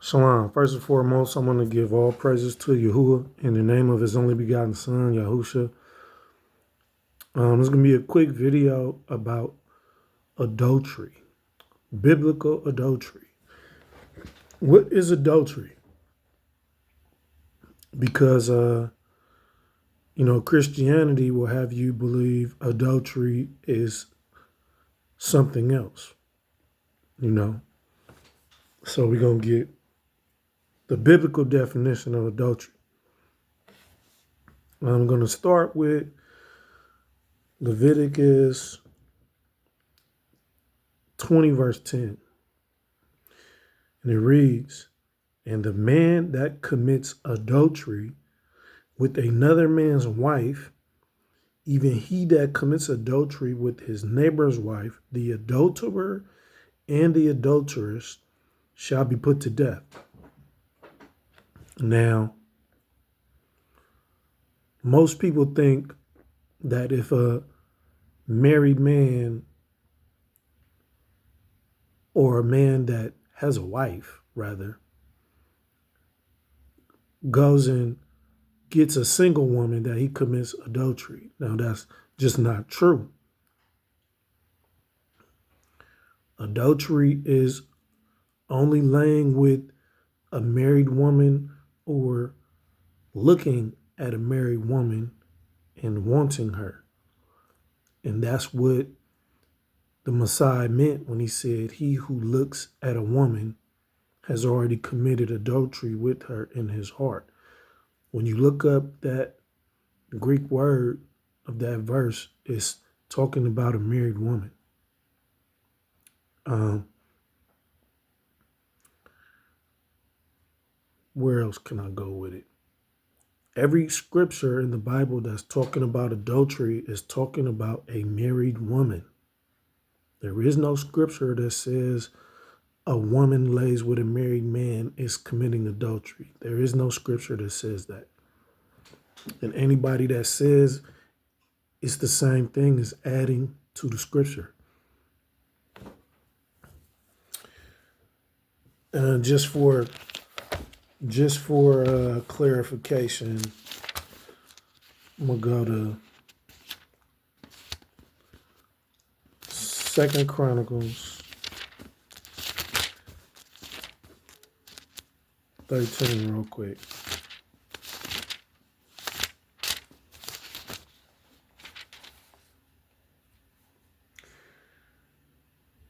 Shalom. First and foremost, I'm going to give all praises to Yahuwah in the name of his only begotten son, Yahusha. It's going to be a quick video about adultery, biblical adultery. What is adultery? Because, Christianity will have you believe adultery is something else, So we're going to get the biblical definition of adultery. I'm going to start with Leviticus 20, verse 10. And it reads, "And the man that commits adultery with another man's wife, even he that commits adultery with his neighbor's wife, the adulterer and the adulteress shall be put to death." Now, most people think that if a married man or a man that has a wife, rather, goes and gets a single woman, that he commits adultery. Now, that's just not true. Adultery is only laying with a married woman or looking at a married woman and wanting her. And that's what the Messiah meant when he said, "He who looks at a woman has already committed adultery with her in his heart." When you look up that Greek word of that verse, it's talking about a married woman. Where else can I go with it? Every scripture in the Bible that's talking about adultery is talking about a married woman. There is no scripture that says a woman lays with a married man is committing adultery. There is no scripture that says that. And anybody that says it's the same thing is adding to the scripture. Just for clarification, I'm gonna go to 2 Chronicles 13 real quick.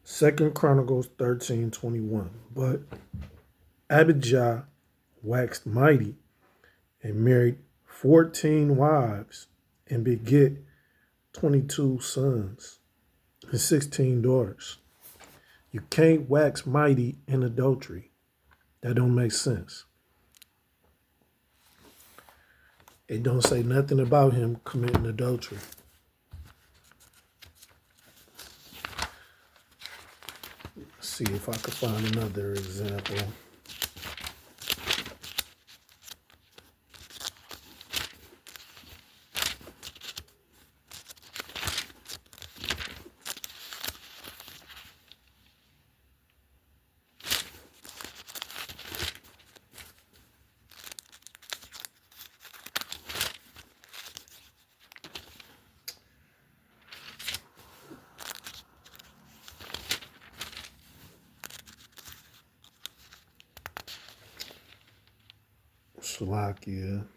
Second Chronicles 13:21. "But Abijah waxed mighty and married 14 wives and beget 22 sons and 16 daughters." You can't wax mighty in adultery. That don't make sense. It don't say nothing about him committing adultery. Let's see if I could find another example. Slovakia.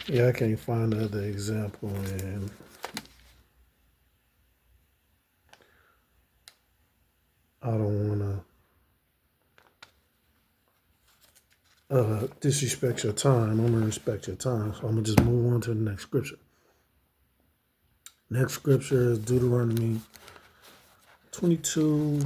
Yeah, I can't find another example, and I don't want to disrespect your time. I'm going to respect your time, so I'm going to just move on to the next scripture. Next scripture is Deuteronomy 22.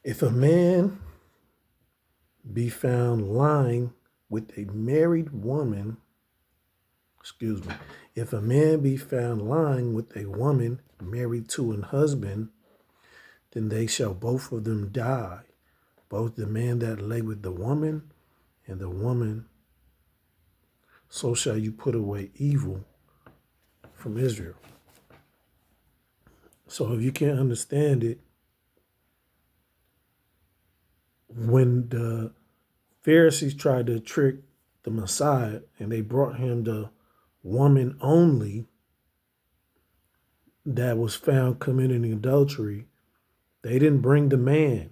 If a man be found lying with a married woman, excuse me, if a man be found lying with a woman married to an husband, then they shall both of them die, both the man that lay with the woman and the woman. So shall you put away evil from Israel. So if you can't understand it, when the Pharisees tried to trick the Messiah and they brought him the woman only that was found committing adultery, they didn't bring the man.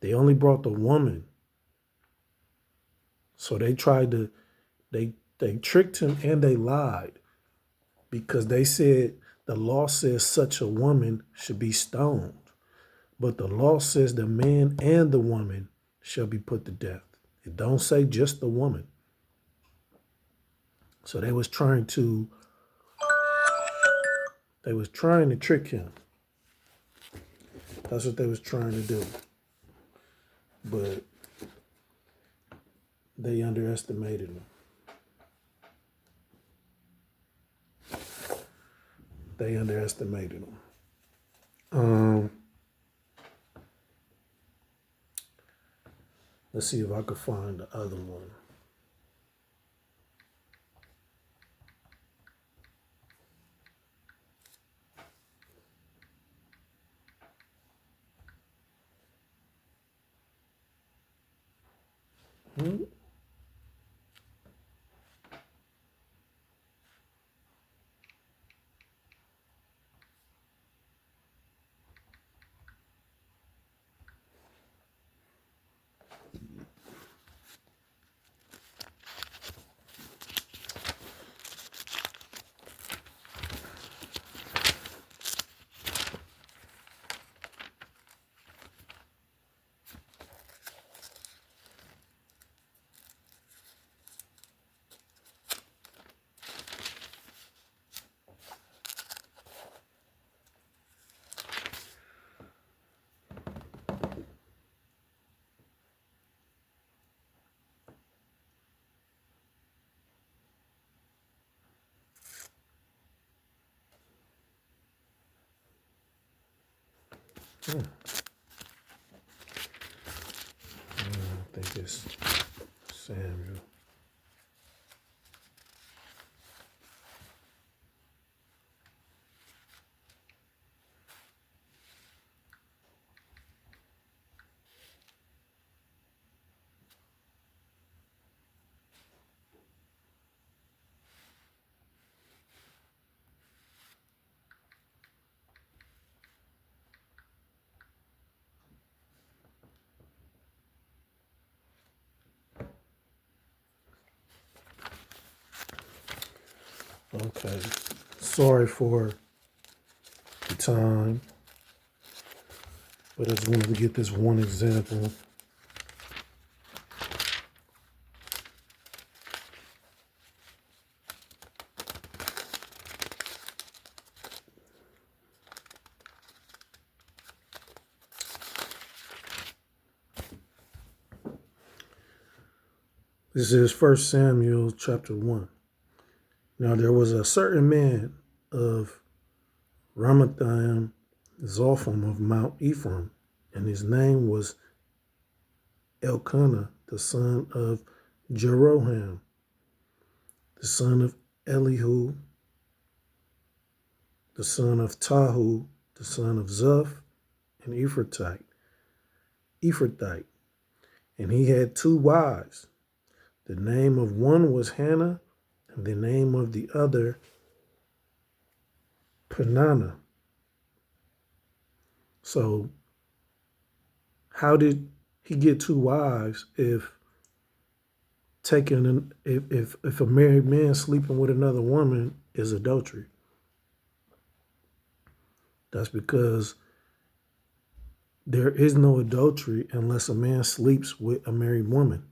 They only brought the woman. So they tried to they tricked him and they lied because they said the law says such a woman should be stoned. But the law says the man and the woman shall be put to death. It don't say just the woman. So they was trying to trick him. That's what they was trying to do. But they underestimated him. They underestimated him. Let's see if I could find the other one. Hmm? I think it's Samuel. Okay. Sorry for the time, but I just wanted to get this one example. This is 1 Samuel chapter 1. Now there was a certain man of Ramathaim Zophim of Mount Ephraim, and his name was Elkanah, the son of Jeroham, the son of Elihu, the son of Tahu, the son of Zuph, an Ephrathite. And he had two wives. The name of one was Hannah, and the name of the other Peninnah. So how did he get two wives if if a married man sleeping with another woman is adultery? That's because there is no adultery unless a man sleeps with a married woman.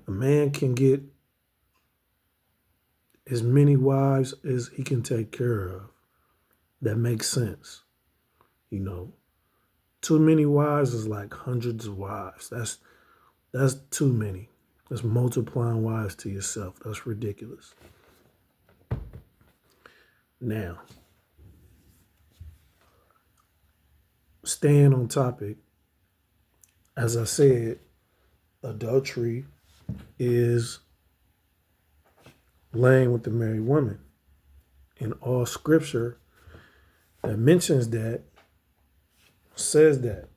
A man can get as many wives as he can take care of. That makes sense. You know, too many wives is like hundreds of wives. That's too many. That's multiplying wives to yourself. That's ridiculous. Now, staying on topic, as I said, adultery is laying with the married woman. And all scripture that mentions that says that.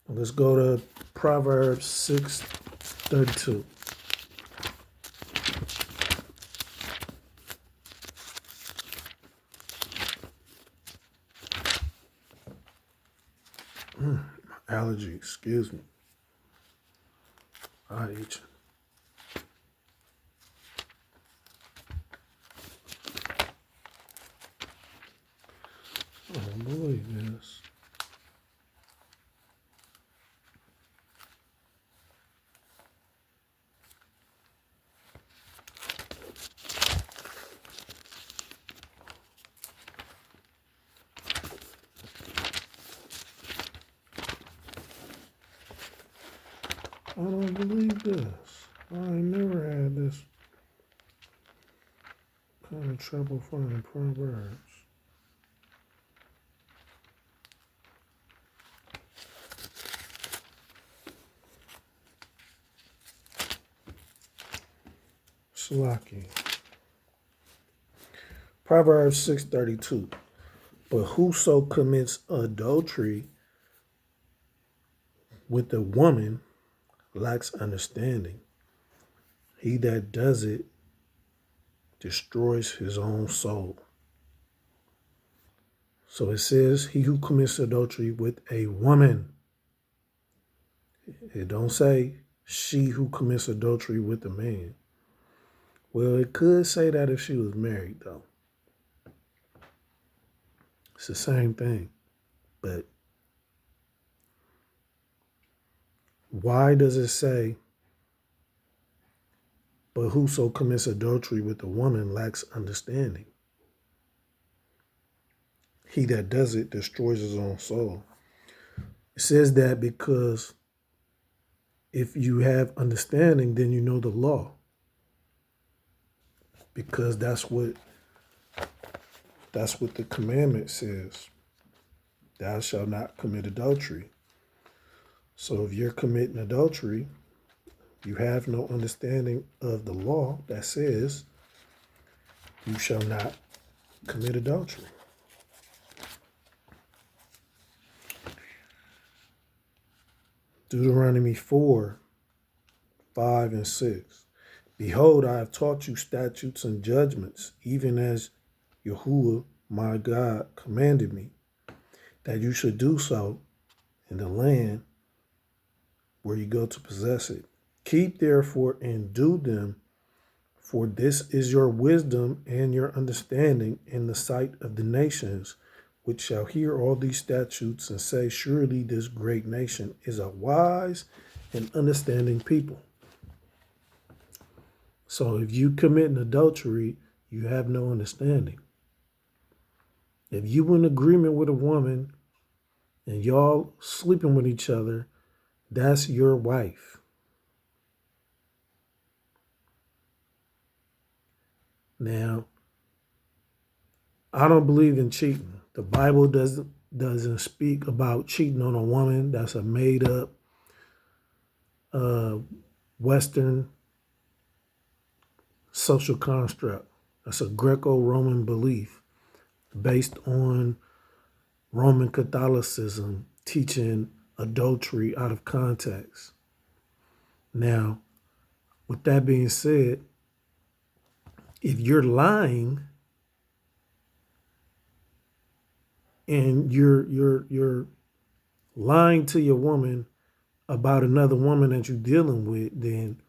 Let's go to Proverbs 6:32. Allergy, excuse me. I eat. I don't believe this. I don't believe this. I ain't never had this kind of trouble finding Proverbs. Slaki. Proverbs 6:32. But whoso commits adultery with a woman lacks understanding. He that does it destroys his own soul. So it says, he who commits adultery with a woman. It don't say she who commits adultery with a man. Well, it could say that if she was married, though. It's the same thing. But why does it say, but whoso commits adultery with a woman lacks understanding? He that does it destroys his own soul. It says that because if you have understanding, then you know the law. Because that's what the commandment says. Thou shalt not commit adultery. So if you're committing adultery, you have no understanding of the law that says you shall not commit adultery. Deuteronomy 4:5-6. Behold, I have taught you statutes and judgments, even as Yahuwah my God commanded me, that you should do so in the land where you go to possess it. Keep therefore and do them, for this is your wisdom and your understanding in the sight of the nations, which shall hear all these statutes and say, surely this great nation is a wise and understanding people. So if you commit an adultery, you have no understanding. If you in agreement with a woman and y'all sleeping with each other, that's your wife. Now, I don't believe in cheating. The Bible doesn't speak about cheating on a woman. That's a made up Western social construct. That's a Greco-Roman belief based on Roman Catholicism teaching adultery out of context. Now, with that being said, if you're lying and you're lying to your woman about another woman that you're dealing with, then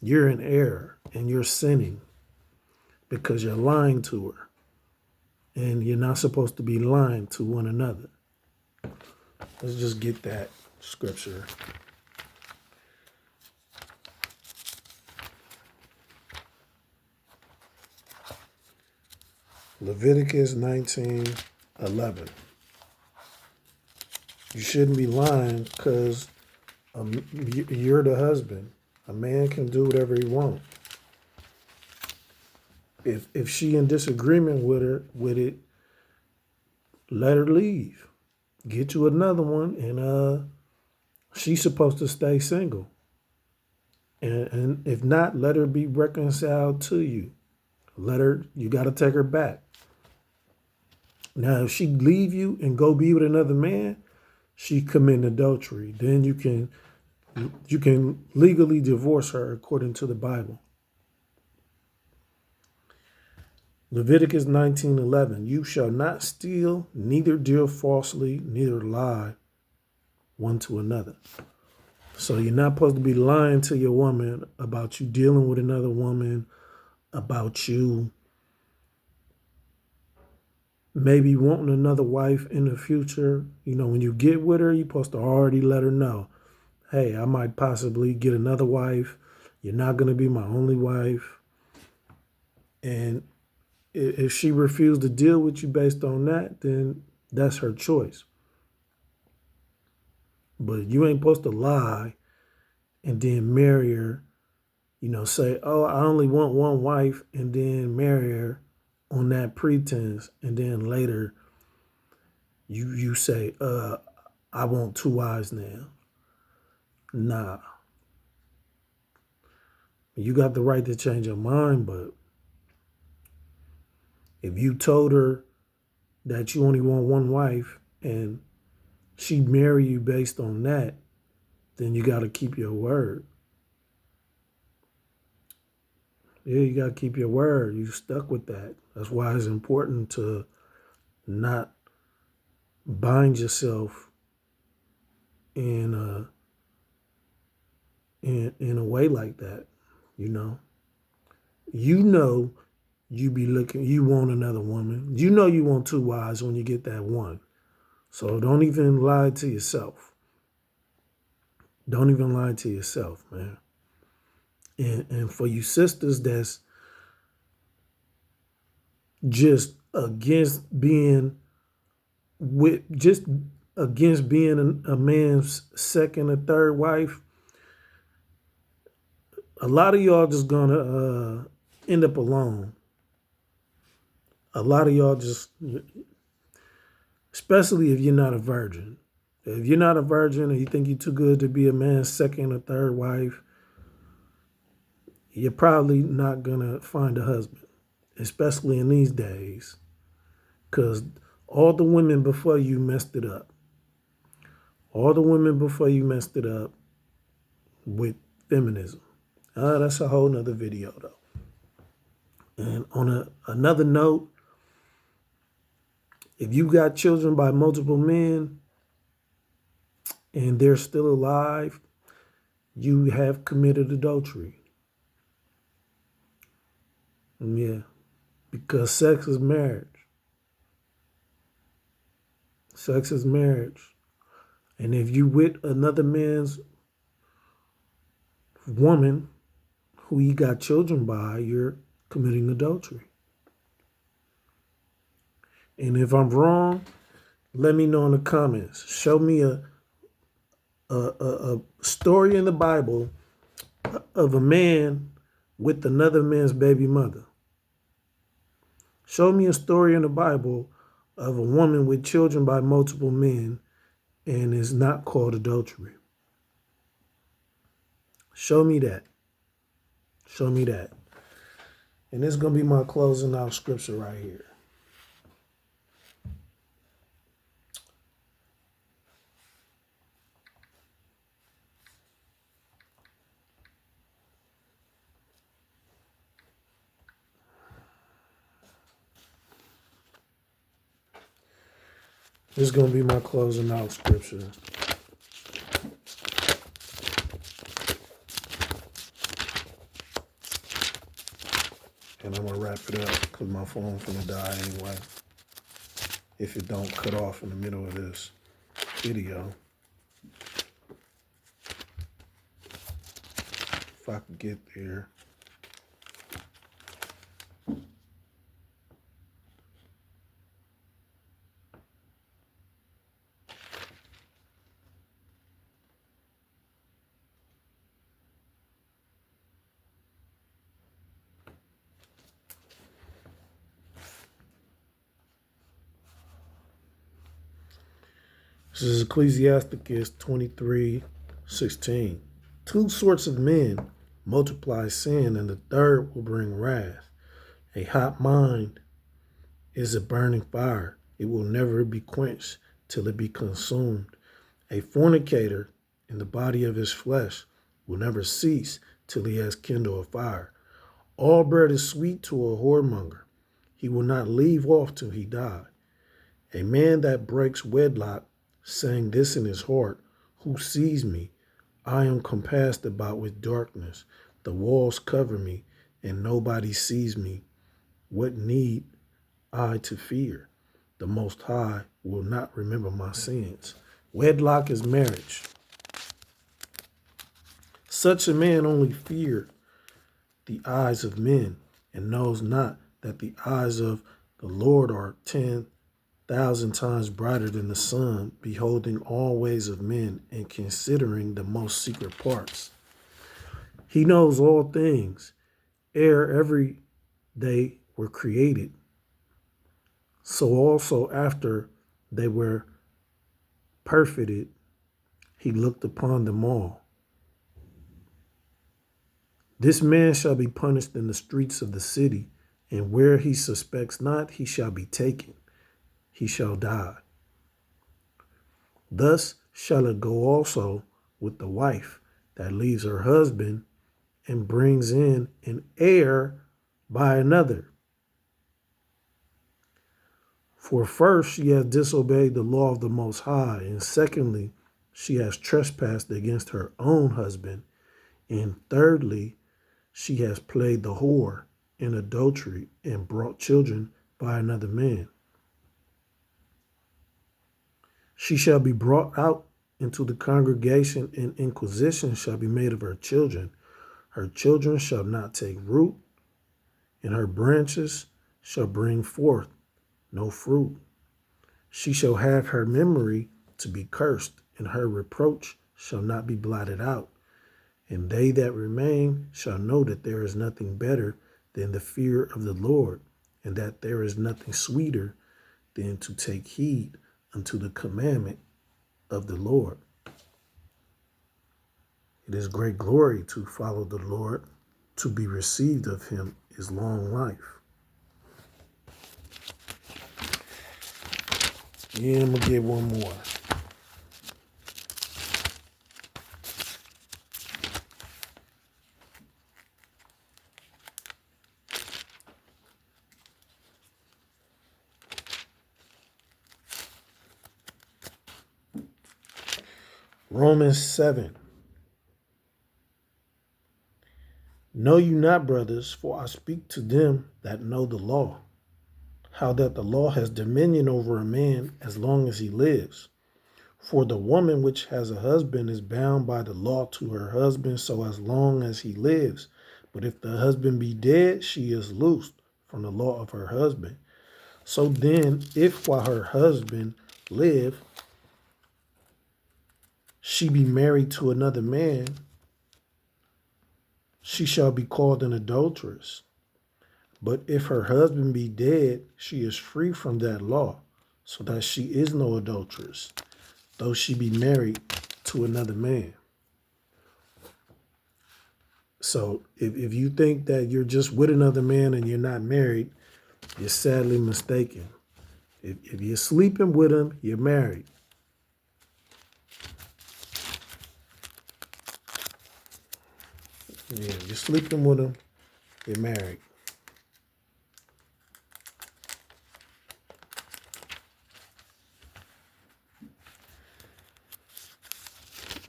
you're in error and you're sinning because you're lying to her. And you're not supposed to be lying to one another. Let's just get that scripture. Leviticus 19:11. You shouldn't be lying because you're the husband. A man can do whatever he wants. If she in disagreement with it, let her leave. Get you another one, and she's supposed to stay single. And if not, let her be reconciled to you. You got to take her back. Now, if she leave you and go be with another man, she committing adultery. Then you can legally divorce her according to the Bible. Leviticus 19:11. You shall not steal, neither deal falsely, neither lie one to another. So you're not supposed to be lying to your woman about you dealing with another woman, about you maybe wanting another wife in the future. You know, when you get with her, you're supposed to already let her know, hey, I might possibly get another wife. You're not going to be my only wife. And if she refused to deal with you based on that, then that's her choice. But you ain't supposed to lie and then marry her, say, oh, I only want one wife, and then marry her on that pretense. And then later you say, I want two wives now. Nah. You got the right to change your mind, but if you told her that you only want one wife and she marry you based on that, then you got to keep your word. Yeah, you got to keep your word. You stuck with that. That's why it's important to not bind yourself in a way like that. You know you want another woman. You know you want two wives when you get that one. So don't even lie to yourself. Don't even lie to yourself, man. And for you sisters that's just just against being a man's second or third wife, a lot of y'all just gonna end up alone. A lot of y'all especially if you're not a virgin. If you're not a virgin and you think you're too good to be a man's second or third wife, you're probably not gonna find a husband, especially in these days, because all the women before you messed it up. All the women before you messed it up with feminism. That's a whole nother video, though. And on another note, if you got children by multiple men and they're still alive, you have committed adultery. Yeah, because sex is marriage. Sex is marriage. And if you with another man's woman who you got children by, you're committing adultery. And if I'm wrong, let me know in the comments. Show me a story in the Bible of a man with another man's baby mother. Show me a story in the Bible of a woman with children by multiple men and it's not called adultery. Show me that. Show me that. And this is going to be my closing out scripture right here. This is going to be my closing out scripture. And I'm going to wrap it up because my phone's going to die anyway. If it don't cut off in the middle of this video. If I could get there. This is Ecclesiasticus 23:16. Two sorts of men multiply sin, and the third will bring wrath. A hot mind is a burning fire. It will never be quenched till it be consumed. A fornicator in the body of his flesh will never cease till he has kindled a fire. All bread is sweet to a whoremonger. He will not leave off till he die. A man that breaks wedlock, saying this in his heart, who sees me? I am compassed about with darkness. The walls cover me, and nobody sees me. What need I to fear? The Most High will not remember my sins. Wedlock is marriage. Such a man only fears the eyes of men, and knows not that the eyes of the Lord are 10,000 times brighter than the sun, beholding all ways of men and considering the most secret parts. He knows all things, ere every day were created. So also after they were perfected, he looked upon them all. This man shall be punished in the streets of the city, and where he suspects not, he shall be taken. He shall die. Thus shall it go also with the wife that leaves her husband and brings in an heir by another. For first she has disobeyed the law of the Most High, and secondly, she has trespassed against her own husband, and thirdly, she has played the whore in adultery and brought children by another man. She shall be brought out into the congregation, and inquisition shall be made of her children. Her children shall not take root, and her branches shall bring forth no fruit. She shall have her memory to be cursed, and her reproach shall not be blotted out. And they that remain shall know that there is nothing better than the fear of the Lord, and that there is nothing sweeter than to take heed unto the commandment of the Lord. It is great glory to follow the Lord. To be received of him is long life. Yeah, I'm going to get one more. Romans 7. Know you not, brothers, for I speak to them that know the law, how that the law has dominion over a man as long as he lives. For the woman which has a husband is bound by the law to her husband so as long as he lives. But if the husband be dead, she is loosed from the law of her husband. So then, if while her husband live, she be married to another man, she shall be called an adulteress. But if her husband be dead, she is free from that law, so that she is no adulteress, though she be married to another man. So if you think that you're just with another man and you're not married, you're sadly mistaken. If you're sleeping with him, you're married. Yeah, if you're sleeping with him, you're married.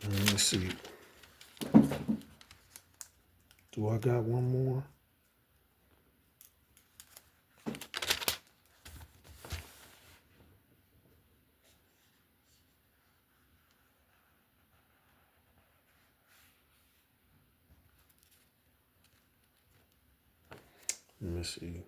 Let me see. Do I got one more? Let me see.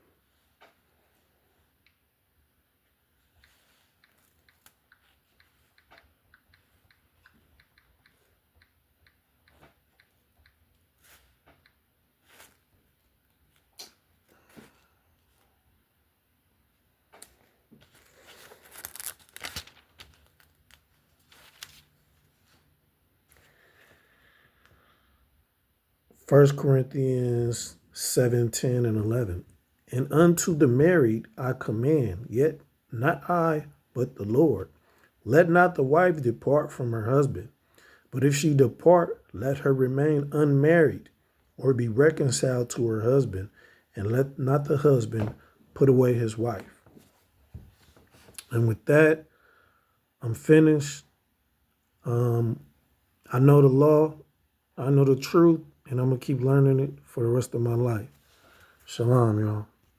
First Corinthians 7, 10, and 11. And unto the married I command, yet not I, but the Lord. Let not the wife depart from her husband, but if she depart, let her remain unmarried, or be reconciled to her husband, and let not the husband put away his wife. And with that, I'm finished. I know the law, I know the truth, and I'm going to keep learning it for the rest of my life. Shalom, y'all.